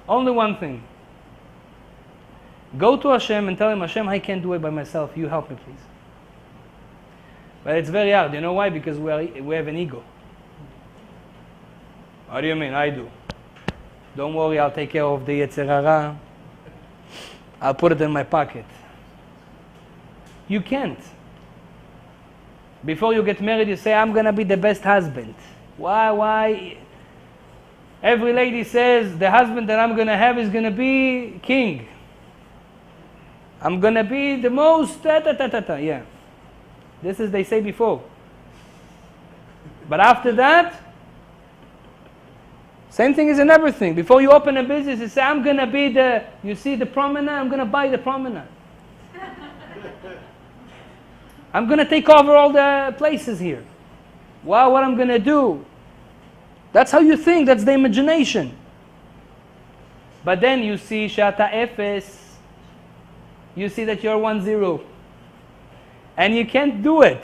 Only one thing. Go to Hashem and tell him, Hashem, I can't do it by myself. You help me, please. But it's very hard. You know why? Because we have an ego. What do you mean? I do. Don't worry, I'll take care of the Yetzer Hara. I'll put it in my pocket. You can't. Before you get married, you say, I'm going to be the best husband. Why? Every lady says, the husband that I'm going to have is going to be king. I'm going to be the most, yeah. This is, they say before. But after that, same thing is in everything. Before you open a business, you say, I'm going to be you see the promenade, I'm going to buy the promenade. I'm going to take over all the places here. Wow, what I'm going to do. That's how you think, that's the imagination. But then you see Shata Efes. You see that you're 1-0. And you can't do it.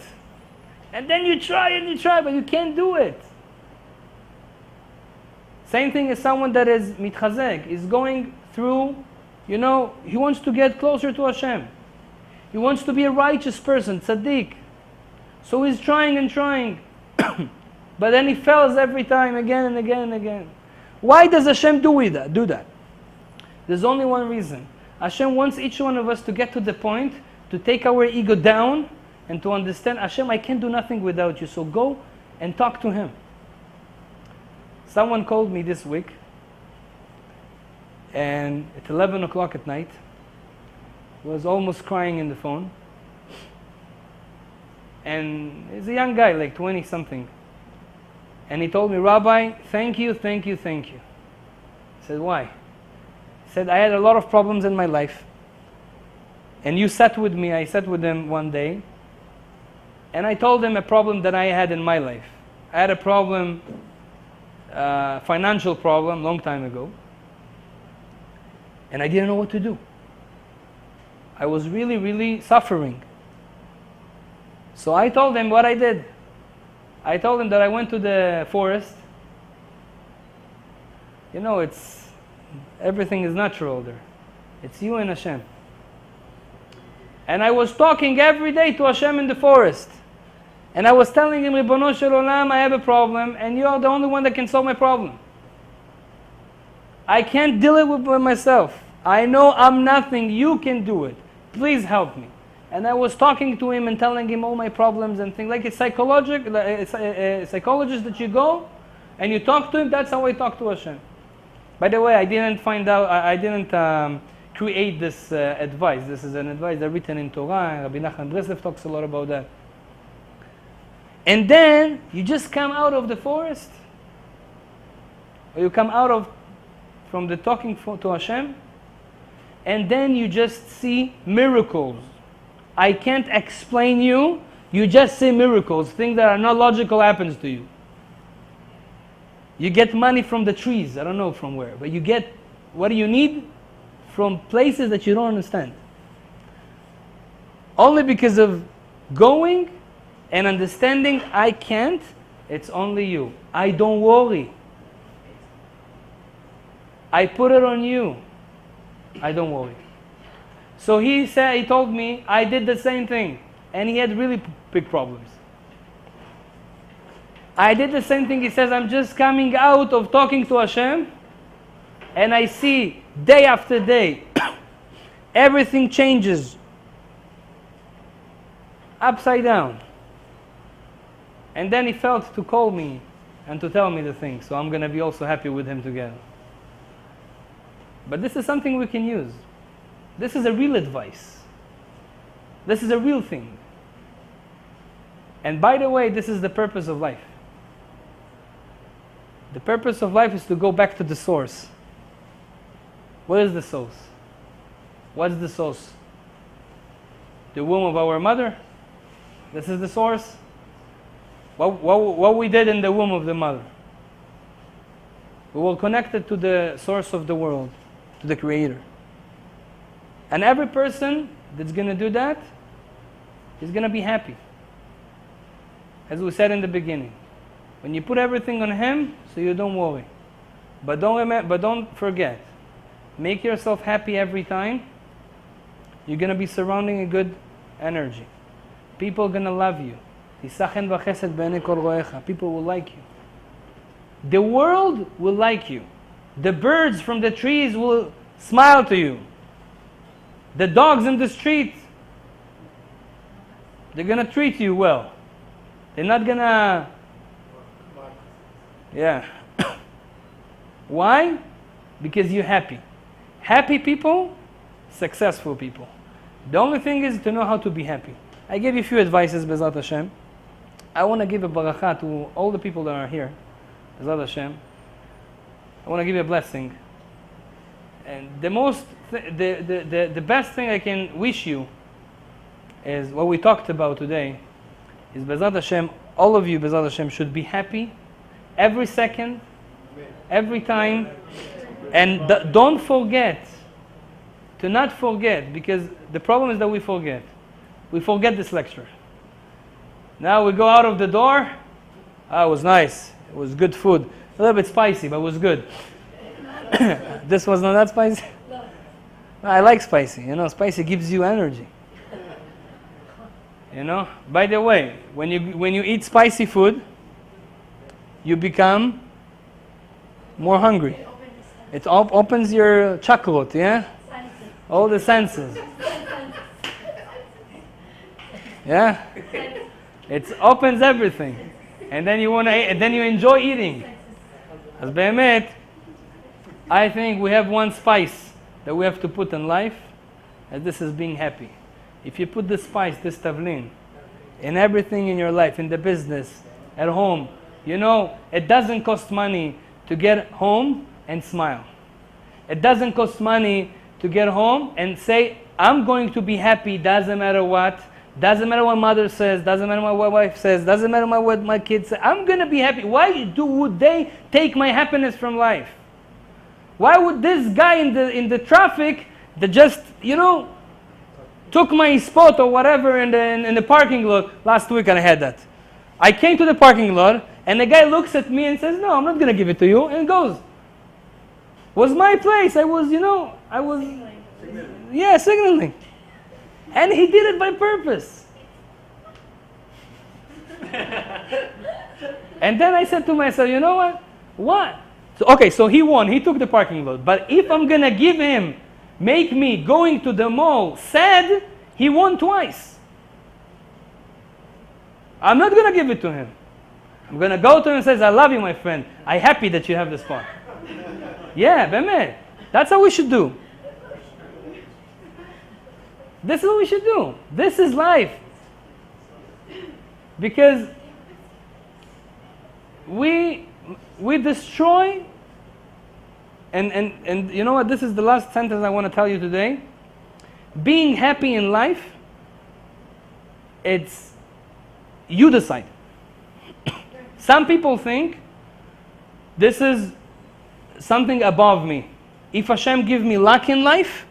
And then you try, but you can't do it. Same thing as someone that is mitchazek, is going through, he wants to get closer to Hashem. He wants to be a righteous person, tzaddik. So he's trying and trying. But then he fails every time, again and again and again. Why does Hashem do that? There's only one reason. Hashem wants each one of us to get to the point to take our ego down and to understand, Hashem, I can't do nothing without you. So go and talk to Him. Someone called me this week, and at 11 o'clock at night, was almost crying in the phone. And he's a young guy, like 20 something. And he told me, Rabbi, thank you. I said, why? He said, I had a lot of problems in my life. And you sat with me, I sat with him one day. And I told him a problem that I had in my life. I had a problem, financial problem, long time ago. And I didn't know what to do. I was really, really suffering. So I told him what I did. I told him that I went to the forest. Everything is natural there. It's you and Hashem. And I was talking every day to Hashem in the forest. And I was telling him, Ribono Shel Olam, I have a problem, and you are the only one that can solve my problem. I can't deal it with myself. I know I'm nothing. You can do it. Please help me. And I was talking to him and telling him all my problems and things. Like a psychologist that you go and you talk to him, that's how I talk to Hashem. By the way, I didn't create this advice. This is an advice that's written in Torah. Rabbi Nachman Breslev talks a lot about that. And then you just come out of the forest, or you come out from the talking to Hashem, and then you just see miracles. I can't explain you just see miracles, things that are not logical happens to you. You get money from the trees, I don't know from where, but you get what do you need from places that you don't understand. Only because of going and understanding I can't, it's only you. I don't worry. I put it on you. I don't worry. So he told me, I did the same thing. And he had really big problems. I did the same thing. He says, I'm just coming out of talking to Hashem, and I see day after day, everything changes upside down. And then he felt to call me and to tell me the thing. So I'm going to be also happy with him together. But this is something we can use. This is a real advice. This is a real thing. And by the way, this is the purpose of life. The purpose of life is to go back to the source. What is the source? What's the source? The womb of our mother? This is the source? What we did in the womb of the mother? We were connected to the source of the world, to the Creator. And every person that's going to do that is going to be happy. As we said in the beginning, when you put everything on Him, so you don't worry. But don't forget, make yourself happy every time. You're going to be surrounding a good energy. People are going to love you. People will like you. The world will like you. The birds from the trees will smile to you. The dogs in the street, they're going to treat you well. They're not going to... Yeah. Why? Because you're happy. Happy people, successful people. The only thing is to know how to be happy. I gave you a few advices, Bezrat Hashem. I want to give a barakah to all the people that are here, Bezrat Hashem. I want to give you a blessing. And the best thing I can wish you is what we talked about today, is Bezrat Hashem, all of you, Bezrat Hashem, should be happy every second, every time. And don't forget, to not forget, because the problem is that we forget. We forget this lecture. Now we go out of the door, it was nice, it was good food. A little bit spicy, but it was good. This was not that spicy? No, I like spicy, spicy gives you energy. By the way, when you eat spicy food, you become more hungry. It opens your chocolate, yeah? All the senses. Yeah? It opens everything. And then you enjoy eating. As be'emet, I think we have one spice that we have to put in life, and this is being happy. If you put this spice, this tavlin, in everything in your life, in the business, at home, it doesn't cost money to get home and smile. It doesn't cost money to get home and say, I'm going to be happy, doesn't matter what. Doesn't matter what mother says, doesn't matter what my wife says, doesn't matter what my kids say. I'm going to be happy. Why would they take my happiness from life? Why would this guy in the traffic that just, took my spot or whatever in the parking lot? Last week I had that. I came to the parking lot and the guy looks at me and says, no, I'm not going to give it to you. And goes. Was my place. I was signaling. And he did it by purpose. And then I said to myself, you know what? What? So he won. He took the parking lot. But if I'm going to make me going to the mall sad, he won twice. I'm not going to give it to him. I'm going to go to him and say, I love you, my friend. I'm happy that you have this car. Yeah, be'emet. That's how we should do. This is what we should do. This is life. Because we destroy, and you know what, this is the last sentence I want to tell you today. Being happy in life, it's, you decide. Some people think this is something above me. If Hashem give me luck in life,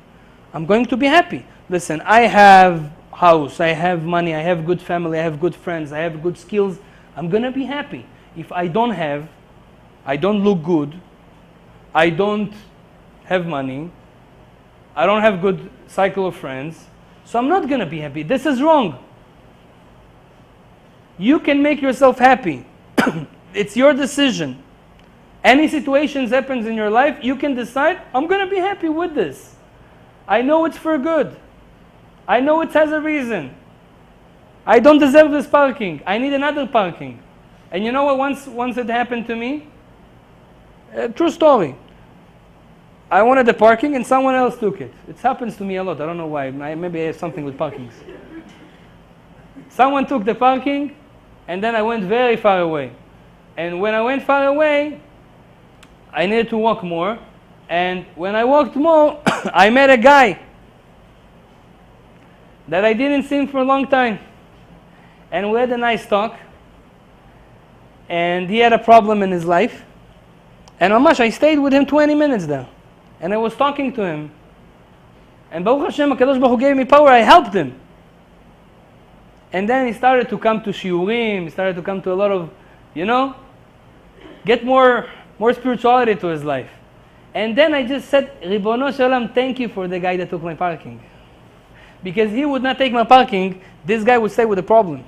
I'm going to be happy. Listen, I have house, I have money, I have good family, I have good friends, I have good skills. I'm going to be happy. If I don't have, I don't look good, I don't have money, I don't have good cycle of friends, so I'm not going to be happy. This is wrong. You can make yourself happy. It's your decision. Any situations happens in your life, you can decide, I'm going to be happy with this. I know it's for good. I know it has a reason. I don't deserve this parking. I need another parking. And you know what? Once it happened to me, true story. I wanted the parking and someone else took it. It happens to me a lot. I don't know why. Maybe I have something with parkings. Someone took the parking and then I went very far away. And when I went far away, I needed to walk more. And when I walked more, I met a guy that I didn't see for a long time. And we had a nice talk. And he had a problem in his life. And Mamash, I stayed with him 20 minutes there. And I was talking to him. And Baruch Hashem, HaKadosh Baruch Hu gave me power, I helped him. And then he started to come to shiurim, he started to come to a lot of, get more spirituality to his life. And then I just said, Ribono Shalom, thank you for the guy that took my parking. Because he would not take my parking, this guy would stay with the problem.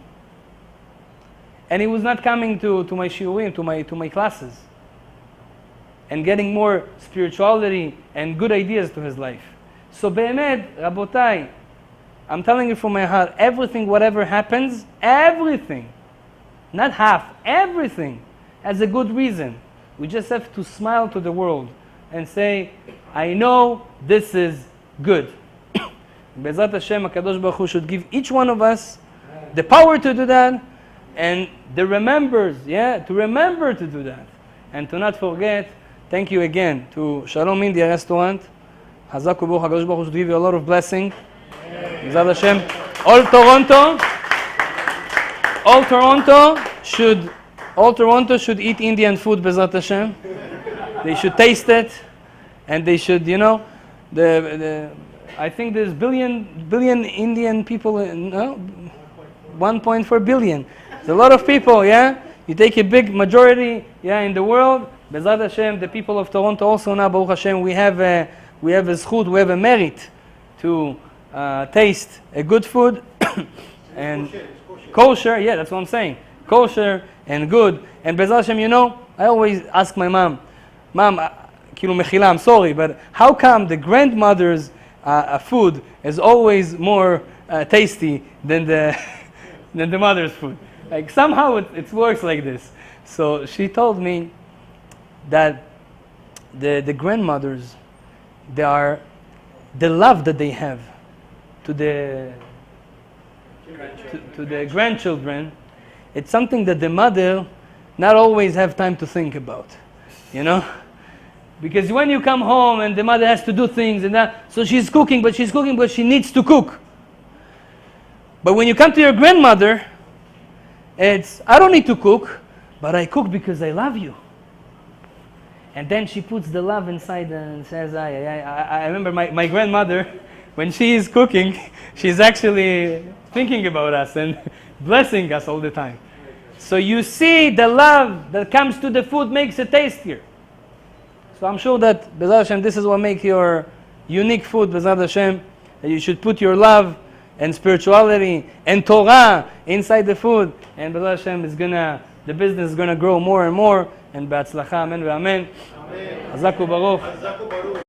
And he was not coming to my shiurim, to my classes. And getting more spirituality and good ideas to his life. So באמת, רבותיי, I'm telling you from my heart, everything, whatever happens, everything, not half, everything has a good reason. We just have to smile to the world and say, I know this is good. Be'ezrat Hashem, HaKadosh Baruch Hu should give each one of us the power to do that, and the remembers, to remember to do that. And to not forget, thank you again to Shalom India Restaurant. Hazak u'Baruch HaKadosh Baruch Hu should give you a lot of blessing. Be'ezrat Hashem. All Toronto should eat Indian food, Be'ezrat Hashem. They should taste it, and they should, I think there's billion Indian people, no? 1.4 billion. There's a lot of people, You take a big majority, in the world. Be'ezrat Hashem, the people of Toronto also now, Baruch Hashem, we have a zchut, we have a merit to taste a good food and kosher. Yeah, that's what I'm saying. Kosher and good. And Be'ezrat Hashem, I always ask my mom, כאילו מחילה, I'm sorry, but how come the grandmother's food is always more tasty than the mother's food? Like somehow it works like this. So she told me that the grandmothers, the love that they have to the grandchildren, it's something that the mother not always have time to think about, Because when you come home and the mother has to do things and that, so she's cooking, but she needs to cook. But when you come to your grandmother, it's, I don't need to cook, but I cook because I love you. And then she puts the love inside and says, I remember my grandmother, when she is cooking, she's actually thinking about us and blessing us all the time. So you see the love that comes to the food makes it tastier. So I'm sure that, Be'ezrat Hashem, this is what makes your unique food, Be'ezrat Hashem, that you should put your love and spirituality and Torah inside the food, and Be'ezrat Hashem the business is gonna grow more and more, and B'atzlacha, Amen, Amen. Hazak u'Baruch.